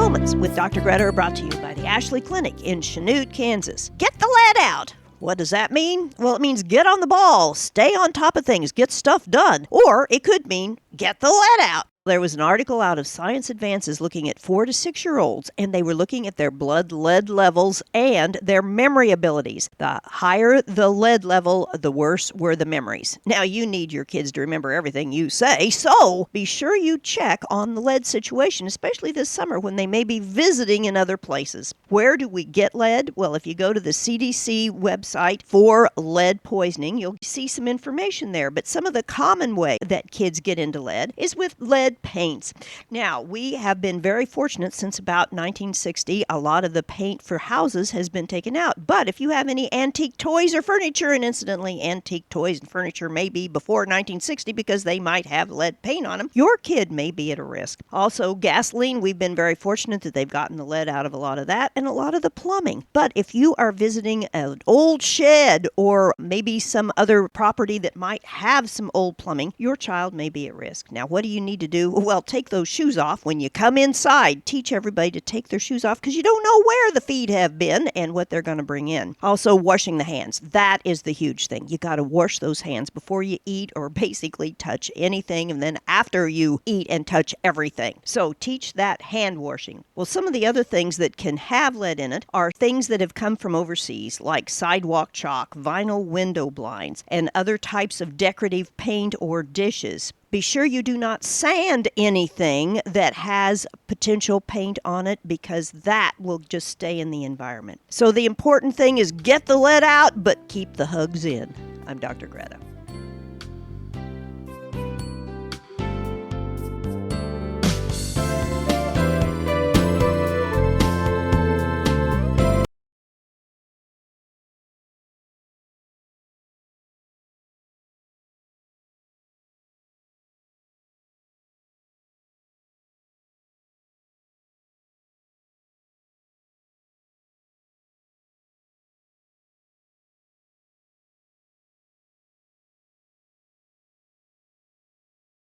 Moments with Dr. Greta are brought to you by the Ashley Clinic in Chanute, Kansas. Get the lead out! What does that mean? Well, it means get on the ball, stay on top of things, get stuff done. Or it could mean get the lead out. There was an article out of Science Advances looking at 4 to 6 year olds, and they were looking at their blood lead levels and their memory abilities. The higher the lead level, the worse were the memories. Now, you need your kids to remember everything you say, so be sure you check on the lead situation, especially this summer when they may be visiting in other places. Where do we get lead? Well, if you go to the CDC website for lead poisoning, you'll see some information there. But some of the common way that kids get into lead is with lead paints. Now, we have been very fortunate since about 1960. A lot of the paint for houses has been taken out. But if you have any antique toys or furniture, and incidentally, antique toys and furniture may be before 1960 because they might have lead paint on them, your kid may be at a risk. Also, gasoline, we've been very fortunate that they've gotten the lead out of a lot of that and a lot of the plumbing. But if you are visiting an old shed or maybe some other property that might have some old plumbing, your child may be at risk. Now, what do you need to do? Well, take those shoes off. When you come inside, teach everybody to take their shoes off because you don't know where the feet have been and what they're going to bring in. Also, washing the hands. That is the huge thing. You got to wash those hands before you eat or basically touch anything, and then after you eat and touch everything. So teach that hand washing. Well, some of the other things that can have lead in it are things that have come from overseas, like sidewalk chalk, vinyl window blinds, and other types of decorative paint or dishes. Be sure you do not sand anything that has potential paint on it because that will just stay in the environment. So the important thing is get the lead out, but keep the hugs in. I'm Dr. Greta.